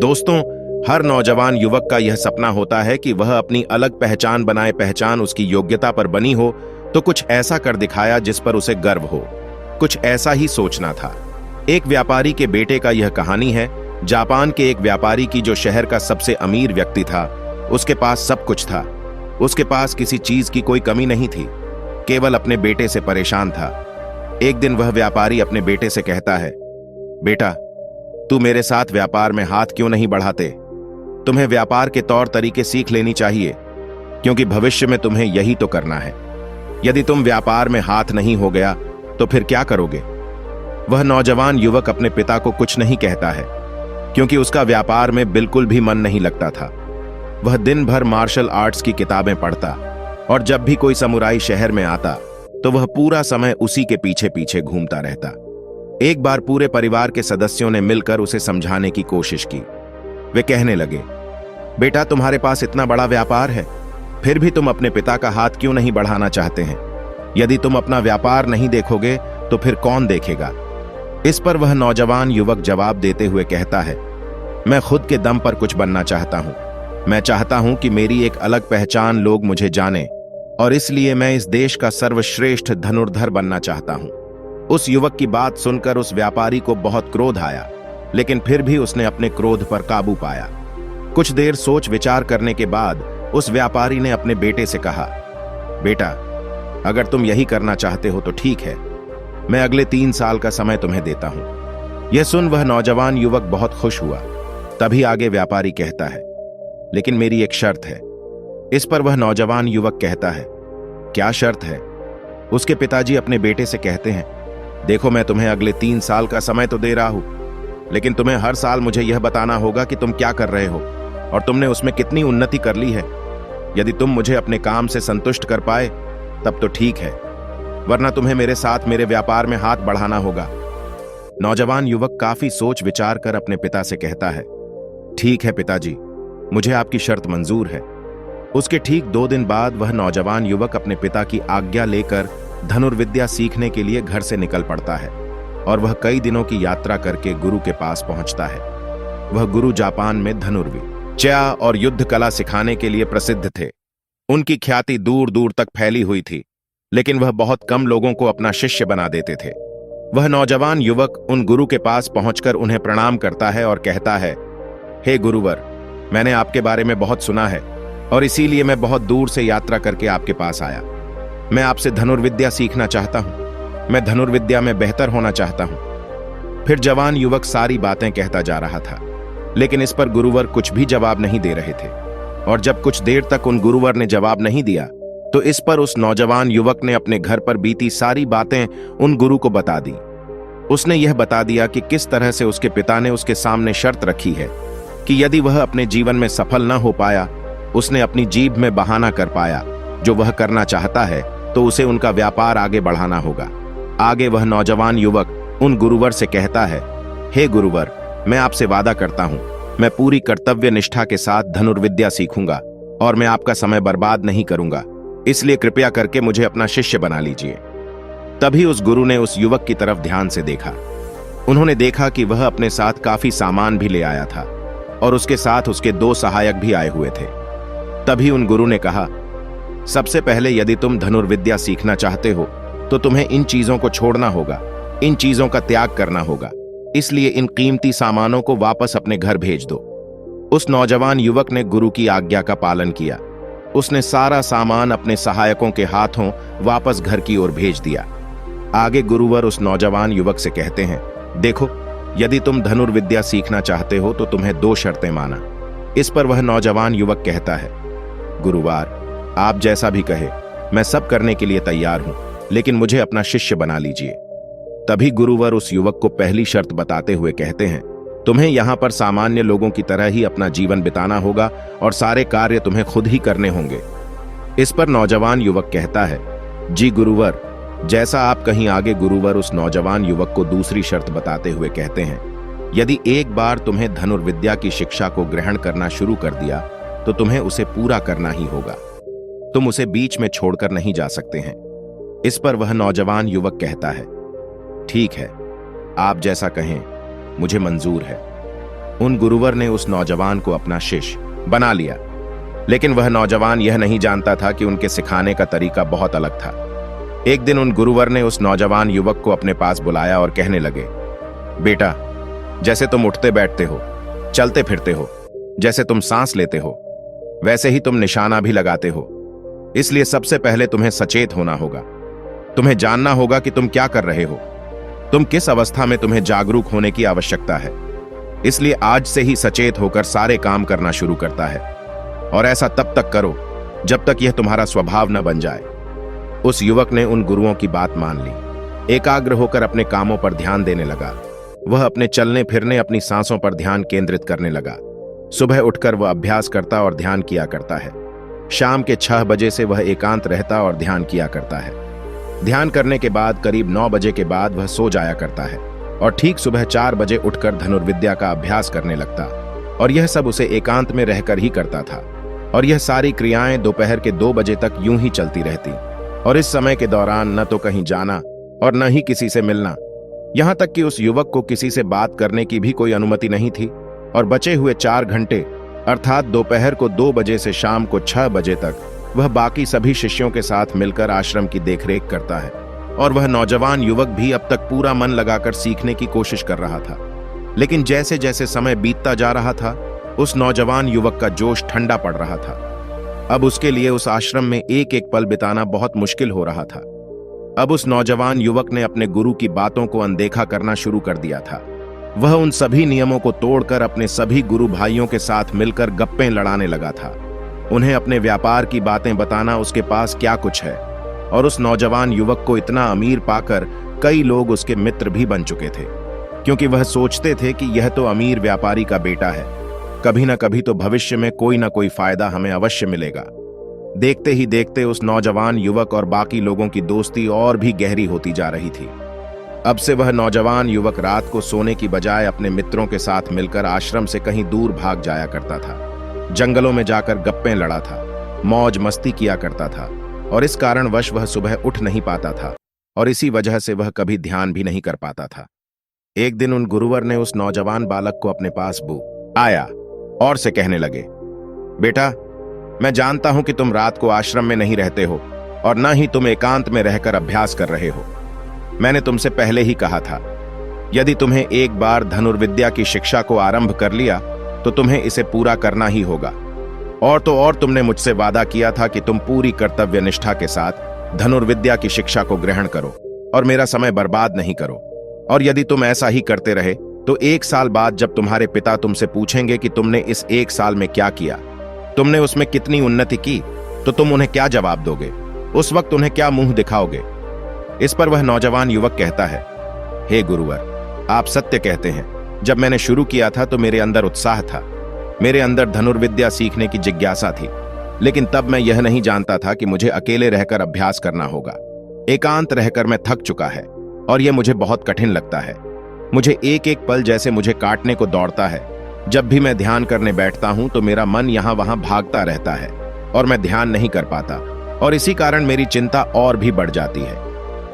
दोस्तों, हर नौजवान युवक का यह सपना होता है कि वह अपनी अलग पहचान बनाए। पहचान उसकी योग्यता पर बनी हो तो कुछ ऐसा कर दिखाया जिस पर उसे गर्व हो। कुछ ऐसा ही सोचना था। एक व्यापारी के बेटे का यह कहानी है। जापान के एक व्यापारी की, जो शहर का सबसे अमीर व्यक्ति था। उसके पास सब कुछ था। उसके पास किसी चीज की कोई कमी नहीं थी, केवल अपने बेटे से परेशान था। एक दिन वह व्यापारी अपने बेटे से कहता है, बेटा, तू मेरे साथ व्यापार में हाथ क्यों नहीं बढ़ाते? तुम्हें व्यापार के तौर तरीके सीख लेनी चाहिए, क्योंकि भविष्य में तुम्हें यही तो करना है। यदि तुम व्यापार में हाथ नहीं हो गया तो फिर क्या करोगे? वह नौजवान युवक अपने पिता को कुछ नहीं कहता है, क्योंकि उसका व्यापार में बिल्कुल भी मन नहीं लगता था। वह दिन भर मार्शल आर्ट्स की किताबें पढ़ता, और जब भी कोई समुराई शहर में आता तो वह पूरा समय उसी के पीछे पीछे घूमता रहता। एक बार पूरे परिवार के सदस्यों ने मिलकर उसे समझाने की कोशिश की। वे कहने लगे, बेटा, तुम्हारे पास इतना बड़ा व्यापार है, फिर भी तुम अपने पिता का हाथ क्यों नहीं बढ़ाना चाहते हैं? यदि तुम अपना व्यापार नहीं देखोगे तो फिर कौन देखेगा? इस पर वह नौजवान युवक जवाब देते हुए कहता है, मैं खुद के दम पर कुछ बनना चाहता हूं। मैं चाहता हूं कि मेरी एक अलग पहचान लोग मुझे जाने, और इसलिए मैं इस देश का सर्वश्रेष्ठ धनुर्धर बनना चाहता हूं। उस युवक की बात सुनकर उस व्यापारी को बहुत क्रोध आया, लेकिन फिर भी उसने अपने क्रोध पर काबू पाया। कुछ देर सोच विचार करने के बाद उस व्यापारी ने अपने बेटे से कहा, बेटा, अगर तुम यही करना चाहते हो तो ठीक है, मैं अगले 3 साल का समय तुम्हें देता हूं। यह सुन वह नौजवान युवक बहुत खुश हुआ। तभी आगे व्यापारी कहता है, लेकिन मेरी एक शर्त है। इस पर वह नौजवान युवक कहता है, क्या शर्त है? उसके पिताजी अपने बेटे से कहते हैं, देखो, मैं तुम्हें अगले 3 साल का समय तो दे रहा हूं, लेकिन तुम्हें हर साल मुझे यह बताना होगा कि तुम क्या कर रहे हो और तुमने उसमें कितनी उन्नति कर ली है। यदि तुम मुझे अपने काम से संतुष्ट कर पाए तब तो ठीक है, वरना तुम्हें मेरे साथ मेरे व्यापार में हाथ बढ़ाना होगा। नौजवान युवक काफी सोच विचार कर अपने पिता से कहता है, ठीक है पिताजी, मुझे आपकी शर्त मंजूर है। उसके ठीक 2 दिन बाद वह नौजवान युवक अपने पिता की आज्ञा लेकर धनुर्विद्या सीखने के लिए घर से निकल पड़ता है, और वह कई दिनों की यात्रा करके गुरु के पास पहुंचता है। वह गुरु जापान में धनुर्विद्या और युद्ध कला सिखाने के लिए प्रसिद्ध थे। उनकी ख्याति दूर दूर तक फैली हुई थी, लेकिन वह बहुत कम लोगों को अपना शिष्य बना देते थे। वह नौजवान युवक उन गुरु के पास पहुंचकर उन्हें प्रणाम करता है और कहता है, हे गुरुवर, मैंने आपके बारे में बहुत सुना है और इसीलिए मैं बहुत दूर से यात्रा करके आपके पास आया। मैं आपसे धनुर्विद्या सीखना चाहता हूं। मैं धनुर्विद्या में बेहतर होना चाहता हूं। फिर जवान युवक सारी बातें कहता जा रहा था, लेकिन इस पर गुरुवर कुछ भी जवाब नहीं दे रहे थे। और जब कुछ देर तक उन गुरुवर ने जवाब नहीं दिया तो इस पर उस नौजवान युवक ने अपने घर पर बीती सारी बातें उन गुरु को बता दी। उसने यह बता दिया कि किस तरह से उसके पिता ने उसके सामने शर्त रखी है कि यदि वह अपने जीवन में सफल न हो पाया, उसने अपनी जीभ में बहाना कर पाया जो वह करना चाहता है, तो उसे उनका व्यापार आगे बढ़ाना होगा। आगे वह नौजवान युवक उन गुरुवर से कहता है, हे गुरुवर, मैं आपसे वादा करता हूं, मैं पूरी कर्तव्य निष्ठा के साथ धनुर्विद्या सीखूंगा और मैं आपका समय बर्बाद नहीं करूंगा, इसलिए कृपया करके मुझे अपना शिष्य बना लीजिए। तभी उस गुरु ने उस युवक की तरफ ध्यान से देखा। उन्होंने देखा कि वह अपने साथ काफी सामान भी ले आया था और उसके साथ उसके 2 सहायक भी आए हुए थे। तभी उन गुरु ने कहा, सबसे पहले यदि तुम धनुर्विद्या सीखना चाहते हो तो तुम्हें इन चीजों को छोड़ना होगा, इन चीजों का त्याग करना होगा, इसलिए इन कीमती सामानों को वापस अपने घर भेज दो। उस नौजवान युवक ने गुरु की आज्ञा का पालन किया। उसने सारा सामान अपने सहायकों के हाथों वापस घर की ओर भेज दिया। आगे गुरुवर उस नौजवान युवक से कहते हैं, देखो, यदि तुम धनुर्विद्या सीखना चाहते हो तो तुम्हें 2 शर्तें माना। इस पर वह नौजवान युवक कहता है, गुरुवार, आप जैसा भी कहे, मैं सब करने के लिए तैयार हूं, लेकिन मुझे अपना शिष्य बना लीजिए। तभी गुरुवर उस युवक को पहली शर्त बताते हुए कहते हैं, तुम्हें यहां पर सामान्य लोगों की तरह ही अपना जीवन बिताना होगा और सारे कार्य तुम्हें खुद ही करने होंगे। इस पर नौजवान युवक कहता है, जी गुरुवर, जैसा आप कहीं। आगे गुरुवर उस नौजवान युवक को दूसरी शर्त बताते हुए कहते हैं, यदि एक बार तुम्हें धनुर्विद्या की शिक्षा को ग्रहण करना शुरू कर दिया तो तुम्हें उसे पूरा करना ही होगा। तुम उसे बीच में छोड़कर नहीं जा सकते हैं। इस पर वह नौजवान युवक कहता है, ठीक है, आप जैसा कहें, मुझे मंजूर है। उन गुरुवर ने उस नौजवान को अपना शिष्य बना लिया। लेकिन वह नौजवान यह नहीं जानता था कि उनके सिखाने का तरीका बहुत अलग था। एक दिन उन गुरुवर ने उस नौजवान युवक को अपने पास बुलाया और कहने लगे, बेटा, जैसे तुम उठते बैठते हो, चलते फिरते हो, जैसे तुम सांस लेते हो, वैसे ही तुम निशाना भी लगाते हो। इसलिए सबसे पहले तुम्हें सचेत होना होगा। तुम्हें जानना होगा कि तुम क्या कर रहे हो, तुम किस अवस्था में तुम्हें जागरूक होने की आवश्यकता है। इसलिए आज से ही सचेत होकर सारे काम करना शुरू करता है, और ऐसा तब तक करो जब तक यह तुम्हारा स्वभाव न बन जाए। उस युवक ने उन गुरुओं की बात मान ली। एकाग्र होकर अपने कामों पर ध्यान देने लगा। वह अपने चलने फिरने, अपनी सांसों पर ध्यान केंद्रित करने लगा। सुबह उठकर वह अभ्यास करता और ध्यान किया करता है। शाम के 6 बजे से वह एकांत रहता और ध्यान किया करता है। ध्यान करने के बाद करीब 9 बजे के बाद वह सो जाया करता है और ठीक सुबह 4 बजे उठकर धनुर्विद्या का अभ्यास करने लगता। और यह सब उसे एकांत में रहकर ही करता था। और यह सारी क्रियाएं दोपहर के 2 बजे तक यूं ही चलती रहती। और इस समय के दौरान न तो कहीं जाना और न ही किसी से मिलना। यहां तक कि उस युवक को किसी से बात करने की भी कोई अनुमति नहीं थी। और बचे हुए 4 घंटे अर्थात दोपहर को 2 बजे से शाम को 6 बजे तक वह बाकी सभी शिष्यों के साथ मिलकर आश्रम की देखरेख करता है। और वह नौजवान युवक भी अब तक पूरा मन लगाकर सीखने की कोशिश कर रहा था। लेकिन जैसे जैसे समय बीतता जा रहा था, उस नौजवान युवक का जोश ठंडा पड़ रहा था। अब उसके लिए उस आश्रम में एक एक पल बिताना बहुत मुश्किल हो रहा था। अब उस नौजवान युवक ने अपने गुरु की बातों को अनदेखा करना शुरू कर दिया था। वह उन सभी नियमों को तोड़कर अपने सभी गुरु भाइयों के साथ मिलकर गप्पे लड़ाने लगा था। उन्हें अपने व्यापार की बातें बताना, उसके पास क्या कुछ है। और उस नौजवान युवक को इतना अमीर पाकर कई लोग उसके मित्र भी बन चुके थे, क्योंकि वह सोचते थे कि यह तो अमीर व्यापारी का बेटा है, कभी न कभी तो भविष्य में कोई ना कोई फायदा हमें अवश्य मिलेगा। देखते ही देखते उस नौजवान युवक और बाकी लोगों की दोस्ती और भी गहरी होती जा रही थी। अब से वह नौजवान युवक रात को सोने की बजाय अपने मित्रों के साथ मिलकर आश्रम से कहीं दूर भाग जाया करता था। जंगलों में जाकर गप्पे लड़ा था, मौज मस्ती किया करता था। और इस कारणवश वह सुबह उठ नहीं पाता था और इसी वजह से वह कभी ध्यान भी नहीं कर पाता था। एक दिन उन गुरुवर ने उस नौजवान बालक को अपने पास आया और से कहने लगे, बेटा, मैं जानता हूं कि तुम रात को आश्रम में नहीं रहते हो और न ही तुम एकांत में रहकर अभ्यास कर रहे हो। मैंने तुमसे पहले ही कहा था, यदि तुम्हें एक बार धनुर्विद्या की शिक्षा को आरंभ कर लिया तो तुम्हें इसे पूरा करना ही होगा। और तो और तुमने मुझसे वादा किया था कि तुम पूरी कर्तव्य निष्ठा के साथ धनुर्विद्या की शिक्षा को ग्रहण करो और मेरा समय बर्बाद नहीं करो। और यदि तुम ऐसा ही करते रहे तो 1 साल बाद जब तुम्हारे पिता तुमसे पूछेंगे कि तुमने इस 1 साल में क्या किया, तुमने उसमें कितनी उन्नति की, तो तुम उन्हें क्या जवाब दोगे? उस वक्त उन्हें क्या मुंह दिखाओगे? इस पर वह नौजवान युवक कहता है, हे गुरुवर, आप सत्य कहते हैं। जब मैंने शुरू किया था तो मेरे अंदर उत्साह था, मेरे अंदर धनुर्विद्या सीखने की जिज्ञासा थी। लेकिन तब मैं यह नहीं जानता था कि मुझे अकेले रहकर अभ्यास करना होगा। एकांत रहकर मैं थक चुका है और यह मुझे बहुत कठिन लगता है। मुझे एक एक पल जैसे मुझे काटने को दौड़ता है। जब भी मैं ध्यान करने बैठता हूं तो मेरा मन यहां वहां भागता रहता है और मैं ध्यान नहीं कर पाता, और इसी कारण मेरी चिंता और भी बढ़ जाती है।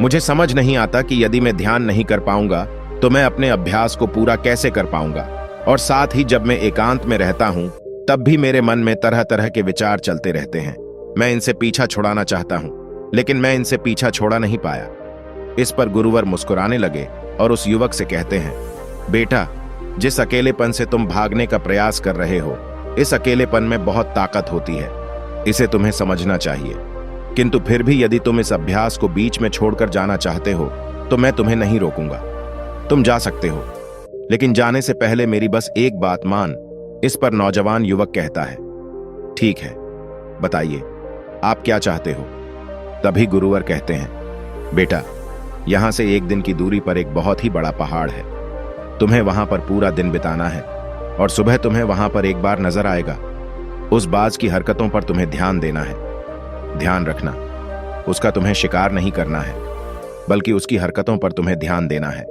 मुझे समझ नहीं आता कि यदि मैं ध्यान नहीं कर पाऊंगा तो मैं अपने अभ्यास को पूरा कैसे कर पाऊंगा। और साथ ही जब मैं एकांत में रहता हूं तब भी मेरे मन में तरह तरह के विचार चलते रहते हैं। मैं इनसे पीछा छुड़ाना चाहता हूं, लेकिन मैं इनसे पीछा छोड़ा नहीं पाया। इस पर गुरुवर मुस्कुराने लगे और उस युवक से कहते हैं, बेटा, जिस अकेलेपन से तुम भागने का प्रयास कर रहे हो, इस अकेलेपन में बहुत ताकत होती है। इसे तुम्हें समझना चाहिए। किंतु फिर भी यदि तुम इस अभ्यास को बीच में छोड़कर जाना चाहते हो तो मैं तुम्हें नहीं रोकूंगा। तुम जा सकते हो, लेकिन जाने से पहले मेरी बस एक बात मान। इस पर नौजवान युवक कहता है, ठीक है, बताइए आप क्या चाहते हो? तभी गुरुवर कहते हैं, बेटा, यहां से 1 दिन की दूरी पर एक बहुत ही बड़ा पहाड़ है। तुम्हें वहां पर पूरा दिन बिताना है और सुबह तुम्हें वहां पर एक बार नजर आएगा। उस बाज की हरकतों पर तुम्हें ध्यान देना है। ध्यान रखना, उसका तुम्हें शिकार नहीं करना है, बल्कि उसकी हरकतों पर तुम्हें ध्यान देना है।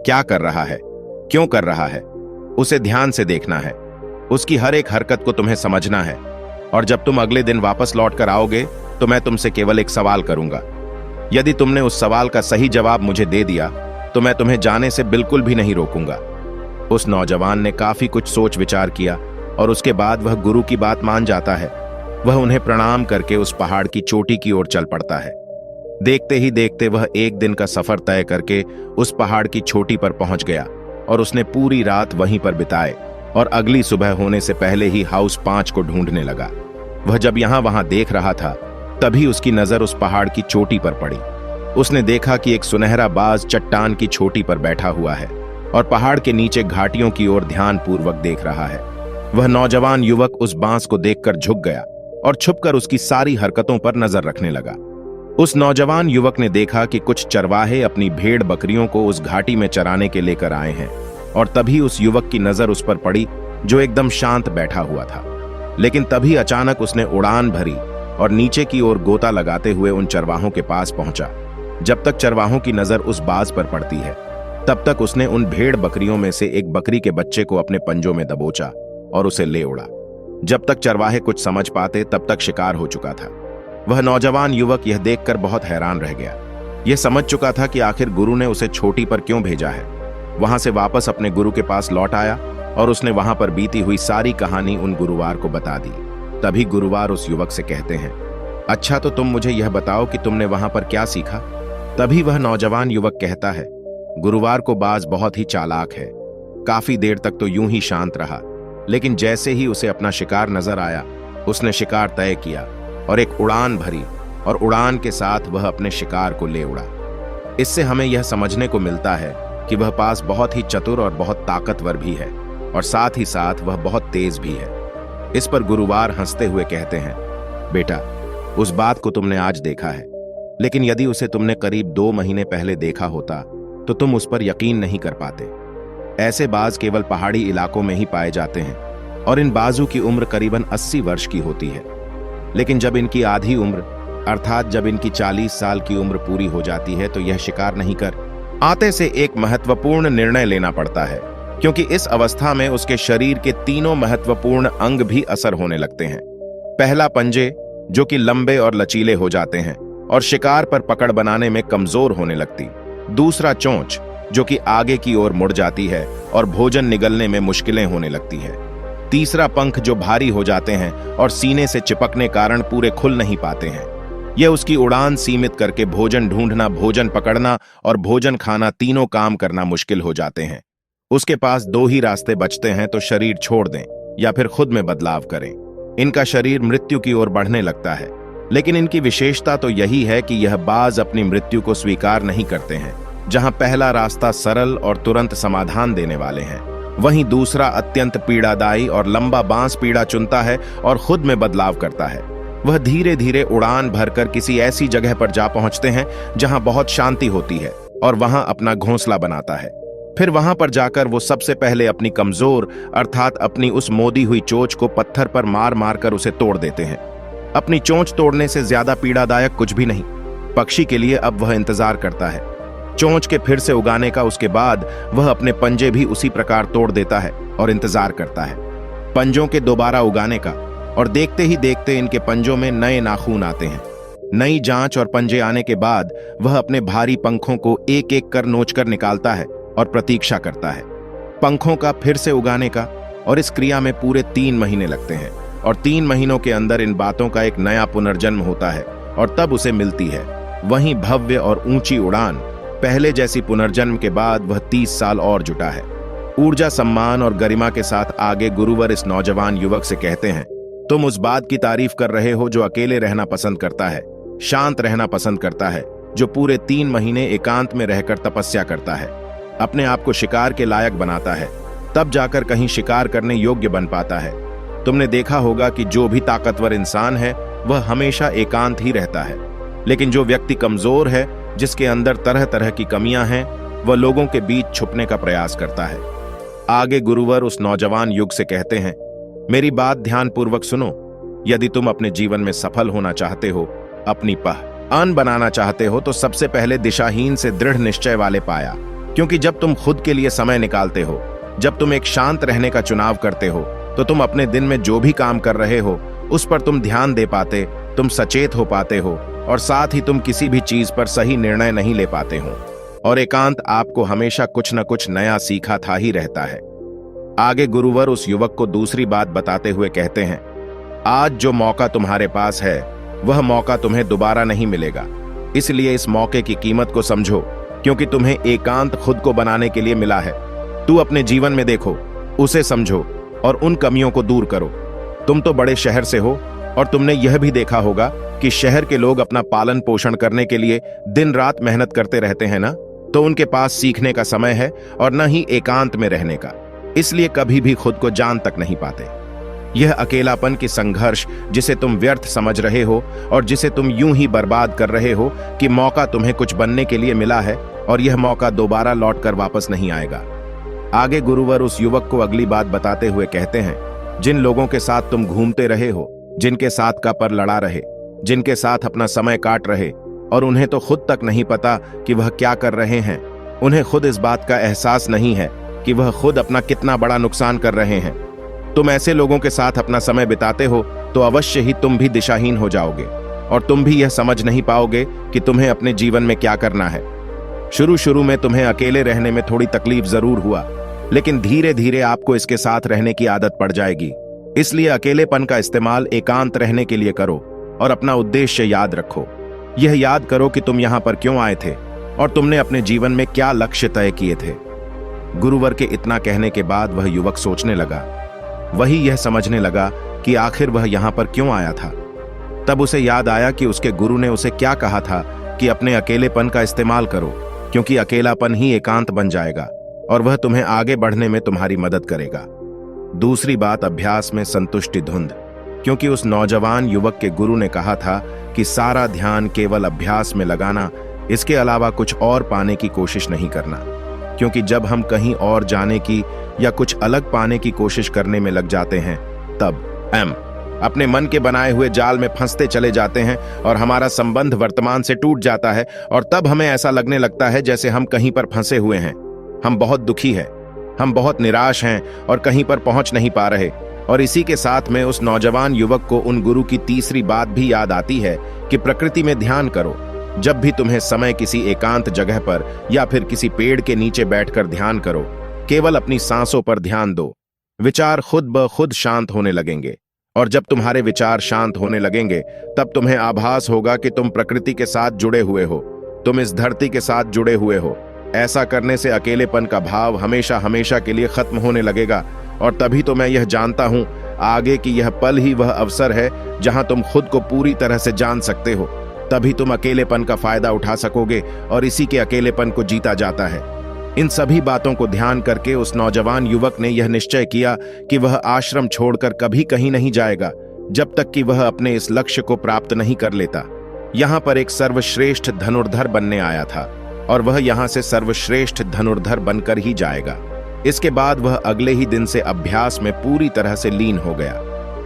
क्या कर रहा है, क्यों कर रहा है, उसे ध्यान से देखना है। उसकी हर एक हरकत को तुम्हें समझना है। और जब तुम अगले दिन वापस लौट कर आओगे तो मैं तुमसे केवल एक सवाल करूंगा। यदि तुमने उस सवाल का सही जवाब मुझे दे दिया तो मैं तुम्हें जाने से बिल्कुल भी नहीं रोकूंगा। उस नौजवान ने काफी कुछ सोच विचार किया और उसके बाद वह गुरु की बात मान जाता है। वह उन्हें प्रणाम करके उस पहाड़ की चोटी की ओर चल पड़ता है। देखते ही देखते वह एक दिन का सफर तय करके उस पहाड़ की चोटी पर पहुंच गया और उसने पूरी रात वहीं पर बिताए और अगली सुबह होने से पहले ही हाउस 5 को ढूंढने लगा। वह जब यहां वहां देख रहा था तभी उसकी नजर उस पहाड़ की चोटी पर पड़ी। उसने देखा कि एक सुनहरा बाज चट्टान की चोटी पर बैठा हुआ है और पहाड़ के नीचे घाटियों की ओर ध्यानपूर्वक देख रहा है। वह नौजवान युवक उस बांस को देखकर झुक गया और छुपकर उसकी सारी हरकतों पर नजर रखने लगा। उस नौजवान युवक ने देखा कि कुछ चरवाहे अपनी भेड़ बकरियों को उस घाटी में चराने के लेकर आए हैं और तभी उस युवक की नजर उस पर पड़ी जो एकदम शांत बैठा हुआ था। लेकिन तभी अचानक उसने उड़ान भरी और नीचे की ओर गोता लगाते हुए उन चरवाहों के पास पहुंचा। जब तक चरवाहों की नजर उस बाज पर पड़ती है तब तक उसने उन भेड़ बकरियों में से एक बकरी के बच्चे को अपने पंजों में दबोचा और उसे ले उड़ा। जब तक चरवाहे कुछ समझ पाते तब तक शिकार हो चुका था। वह नौजवान युवक यह देखकर बहुत हैरान रह गया। यह समझ चुका था कि आखिर गुरु ने उसे चोटी पर क्यों भेजा है। वहां से वापस अपने गुरु के पास लौट आया और उसने वहां पर बीती हुई सारी कहानी उन गुरुवार को बता दी। तभी गुरुवार उस युवक से कहते हैं, अच्छा तो तुम मुझे यह बताओ कि तुमने वहां पर क्या सीखा। तभी वह नौजवान युवक कहता है, गुरुवार को बाज बहुत ही चालाक है। काफी देर तक तो यूं ही शांत रहा, लेकिन जैसे ही उसे अपना शिकार नजर आया उसने शिकार तय किया और एक उड़ान भरी और उड़ान के साथ वह अपने शिकार को ले उड़ा। इससे हमें यह समझने को मिलता है कि वह पास बहुत ही चतुर और बहुत ताकतवर भी है और साथ ही साथ वह बहुत तेज भी है। इस पर गुरुवार हंसते हुए कहते हैं, बेटा उस बात को तुमने आज देखा है, लेकिन यदि उसे तुमने करीब 2 महीने पहले देखा होता तो तुम उस पर यकीन नहीं कर पाते। ऐसे बाज केवल पहाड़ी इलाकों में ही पाए जाते हैं और इन बाजों की उम्र करीबन 80 वर्ष की होती है। लेकिन जब इनकी आधी उम्र अर्थात जब इनकी 40 साल की उम्र पूरी हो जाती है तो यह शिकार नहीं कर आते से एक महत्वपूर्ण निर्णय लेना पड़ता है, क्योंकि इस अवस्था में उसके शरीर के 3 महत्वपूर्ण अंग भी असर होने लगते हैं। पहला पंजे, जो कि लंबे और लचीले हो जाते हैं और शिकार पर पकड़ बनाने में कमजोर होने लगती। दूसरा चोंच, जो कि आगे की ओर मुड़ जाती है और भोजन निगलने में मुश्किलें होने लगती है। तीसरा पंख, जो भारी हो जाते हैं और सीने से चिपकने कारण पूरे खुल नहीं पाते हैं। यह उसकी उड़ान सीमित करके भोजन ढूंढना, भोजन पकड़ना और भोजन खाना तीनों काम करना मुश्किल हो जाते हैं। उसके पास 2 ही रास्ते बचते हैं, तो शरीर छोड़ दें या फिर खुद में बदलाव करें। इनका शरीर मृत्यु की ओर बढ़ने लगता है, लेकिन इनकी विशेषता तो यही है कि यह बाज अपनी मृत्यु को स्वीकार नहीं करते हैं। जहां पहला रास्ता सरल और तुरंत समाधान देने वाले हैं, वहीं दूसरा अत्यंत पीड़ादायी और लंबा बांस पीड़ा चुनता है और खुद में बदलाव करता है। वह धीरे धीरे उड़ान भरकर किसी ऐसी जगह पर जा पहुंचते हैं जहां बहुत शांति होती है और वहां अपना घोंसला बनाता है। फिर वहां पर जाकर वो सबसे पहले अपनी कमजोर अर्थात अपनी उस मोदी हुई चोंच को पत्थर पर मार मार कर उसे तोड़ देते हैं। अपनी चोंच तोड़ने से ज्यादा पीड़ादायक कुछ भी नहीं। पक्षी के लिए अब वह इंतजार करता है चोंच के फिर से उगाने का। उसके बाद वह अपने पंजे भी उसी प्रकार तोड़ देता है और इंतजार करता है पंजों के दोबारा उगाने का। और देखते ही देखते इनके पंजों में नए नाखून आते हैं। नई जांच और पंजे आने के बाद वह अपने भारी पंखों को एक एक कर नोचकर निकालता है और प्रतीक्षा करता है पंखों का फिर से उगाने का। और इस क्रिया में पूरे 3 महीने लगते हैं और 3 महीनों के अंदर इन बातों का एक नया पुनर्जन्म होता है और तब उसे मिलती है वहीं भव्य और ऊंची उड़ान। पहले जैसी पुनर्जन्म के बाद वह 30 साल और जुटा है। ऊर्जा, सम्मान और गरिमा के साथ आगे गुरुवर इस नौजवान युवक से कहते हैं, तुम उस बात की तारीफ कर रहे हो जो अकेले रहना पसंद करता है, शांत रहना पसंद करता है, जो पूरे 3 महीने एकांत में रहकर तपस्या करता है, अपने आप को शिकार के लायक बनाता है, तब जाकर कहीं शिकार करने योग्य बन पाता है। तुमने देखा होगा कि जो भी ताकतवर इंसान है वह हमेशा एकांत ही रहता है, लेकिन जो व्यक्ति कमजोर है, जिसके अंदर तरह तरह की कमियां हैं, वह लोगों के बीच छुपने का प्रयास करता है। आगे गुरुवर उस नौजवान युग से कहते हैं, मेरी बात ध्यानपूर्वक सुनो। यदि तुम अपने जीवन में सफल होना चाहते हो, अपनी पहचान बनाना चाहते हो, तो सबसे पहले दिशाहीन से दृढ़ निश्चय वाले पाया। क्योंकि जब तुम खुद के लिए समय निकालते हो, जब तुम एक शांत रहने का चुनाव करते हो, तो तुम अपने दिन में जो भी काम कर रहे हो उस पर तुम ध्यान दे पाते, तुम सचेत हो पाते हो और साथ ही तुम किसी भी चीज पर सही निर्णय नहीं ले पाते हो। और एकांत आपको हमेशा कुछ न कुछ नया सीखा था ही रहता है। आगे गुरुवर उस युवक को दूसरी बात बताते हुए कहते हैं, आज जो मौका तुम्हारे पास है वह मौका तुम्हें दोबारा नहीं मिलेगा। इसलिए इस मौके की कीमत को समझो, क्योंकि तुम्हें एकांत खुद को बनाने के लिए मिला है। तू अपने जीवन में देखो, उसे समझो और उन कमियों को दूर करो। तुम तो बड़े शहर से हो और तुमने यह भी देखा होगा कि शहर के लोग अपना पालन पोषण करने के लिए दिन रात मेहनत करते रहते हैं ना, तो उनके पास सीखने का समय है और न ही एकांत में रहने का। इसलिए कभी भी खुद को जान तक नहीं पाते। यह अकेलापन की संघर्ष जिसे तुम व्यर्थ समझ रहे हो और जिसे तुम यूं ही बर्बाद कर रहे हो कि मौका तुम्हें कुछ बनने के लिए मिला है और यह मौका दोबारा लौटकर वापस नहीं आएगा। आगे गुरुवर उस युवक को अगली बात बताते हुए कहते हैं, जिन लोगों के साथ तुम घूमते रहे हो, जिनके साथ का पर लड़ा रहे, जिनके साथ अपना समय काट रहे और उन्हें तो खुद तक नहीं पता कि वह क्या कर रहे हैं, उन्हें खुद इस बात का एहसास नहीं है कि वह खुद अपना कितना बड़ा नुकसान कर रहे हैं। तुम ऐसे लोगों के साथ अपना समय बिताते हो तो अवश्य ही तुम भी दिशाहीन हो जाओगे और तुम भी यह समझ नहीं पाओगे कि तुम्हें अपने जीवन में क्या करना है। शुरू में तुम्हें अकेले रहने में थोड़ी तकलीफ जरूर हुआ, लेकिन धीरे धीरे आपको इसके साथ रहने की आदत पड़ जाएगी। इसलिए अकेलेपन का इस्तेमाल एकांत रहने के लिए करो और अपना उद्देश्य याद रखो। यह याद करो कि तुम यहां पर क्यों आए थे और तुमने अपने जीवन में क्या लक्ष्य तय किए थे। गुरुवर के इतना कहने के बाद वह युवक सोचने लगा। वही यह समझने लगा कि आखिर वह यहां पर क्यों आया था। तब उसे याद आया कि उसके गुरु ने उसे क्या कहा था कि अपने अकेलेपन का इस्तेमाल करो, क्योंकि अकेलापन ही एकांत बन जाएगा और वह तुम्हें आगे बढ़ने में तुम्हारी मदद करेगा। दूसरी बात, अभ्यास में संतुष्टि धुंध, क्योंकि उस नौजवान युवक के गुरु ने कहा था कि सारा ध्यान केवल अभ्यास में लगाना, इसके अलावा कुछ और पाने की कोशिश नहीं करना। क्योंकि जब हम कहीं और जाने की या कुछ अलग पाने की कोशिश करने में लग जाते हैं, तब हम अपने मन के बनाए हुए जाल में फंसते चले जाते हैं और हमारा संबंध वर्तमान से टूट जाता है और तब हमें ऐसा लगने लगता है जैसे हम कहीं पर फंसे हुए हैं। हम बहुत दुखी हैं, हम बहुत निराश हैं और कहीं पर पहुंच नहीं पा रहे। और इसी के साथ में उस नौजवान युवक को उन गुरु की तीसरी बात भी याद आती है कि प्रकृति में ध्यान करो। जब भी तुम्हें समय किसी एकांत जगह पर या फिर किसी पेड़ के नीचे बैठकर ध्यान करो, केवल अपनी सांसों पर ध्यान दो। विचार खुद ब खुद शांत होने लगेंगे और जब तुम्हारे विचार शांत होने लगेंगे तब तुम्हें आभास होगा कि तुम प्रकृति के साथ जुड़े हुए हो, तुम इस धरती के साथ जुड़े हुए हो। ऐसा करने से अकेलेपन का भाव हमेशा हमेशा के लिए खत्म होने लगेगा और तभी तो मैं यह जानता हूं आगे कि यह पल ही वह अवसर है जहां तुम खुद को पूरी तरह से जान सकते हो। तभी तुम अकेलेपन का फायदा उठा सकोगे और इसी के अकेलेपन को जीता जाता है। इन सभी बातों को ध्यान करके उस नौजवान युवक ने यह निश्चय किया कि वह आश्रम छोड़कर कभी कहीं नहीं जाएगा जब तक कि वह अपने इस लक्ष्य को प्राप्त नहीं कर लेता। यहाँ पर एक सर्वश्रेष्ठ धनुर्धर बनने आया था और वह यहाँ से सर्वश्रेष्ठ धनुर्धर बनकर ही जाएगा। इसके बाद वह अगले ही दिन से अभ्यास में पूरी तरह से लीन हो गया।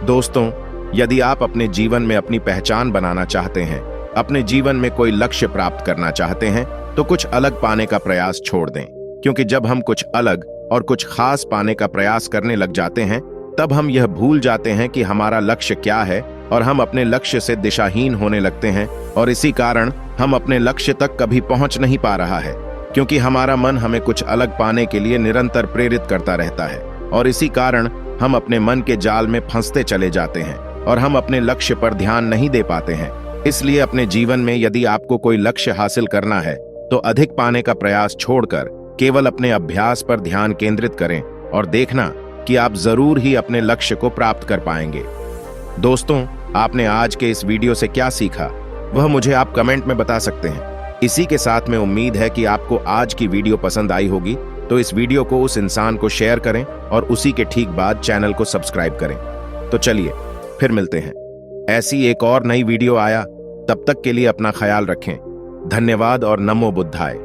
दोस्तों, यदि आप अपने जीवन में अपनी पहचान बनाना चाहते हैं, अपने जीवन में कोई लक्ष्य प्राप्त करना चाहते हैं, तो कुछ अलग पाने का प्रयास छोड़ दें, क्योंकि जब हम कुछ अलग और कुछ खास पाने का प्रयास करने लग जाते हैं तब हम यह भूल जाते हैं कि हमारा लक्ष्य क्या है और हम अपने लक्ष्य से दिशाहीन होने लगते हैं और इसी कारण हम अपने लक्ष्य तक कभी पहुंच नहीं पा रहा है, क्योंकि हमारा मन हमें कुछ अलग पाने के लिए निरंतर प्रेरित करता रहता है और इसी कारण हम अपने मन के जाल में फंसते चले जाते हैं और हम अपने लक्ष्य पर ध्यान नहीं दे पाते हैं। इसलिए अपने जीवन में यदि आपको कोई लक्ष्य हासिल करना है तो अधिक पाने का प्रयास छोड़कर केवल अपने अभ्यास पर ध्यान केंद्रित करें और देखना कि आप जरूर ही अपने लक्ष्य को प्राप्त कर पाएंगे। दोस्तों, आपने आज के इस वीडियो से क्या सीखा वह मुझे आप कमेंट में बता सकते हैं। इसी के साथ में उम्मीद है कि आपको आज की वीडियो पसंद आई होगी, तो इस वीडियो को उस इंसान को शेयर करें और उसी के ठीक बाद चैनल को सब्सक्राइब करें। तो चलिए फिर मिलते हैं, ऐसी एक और नई वीडियो आया। तब तक के लिए अपना ख्याल रखें। धन्यवाद और नमो बुद्धाय।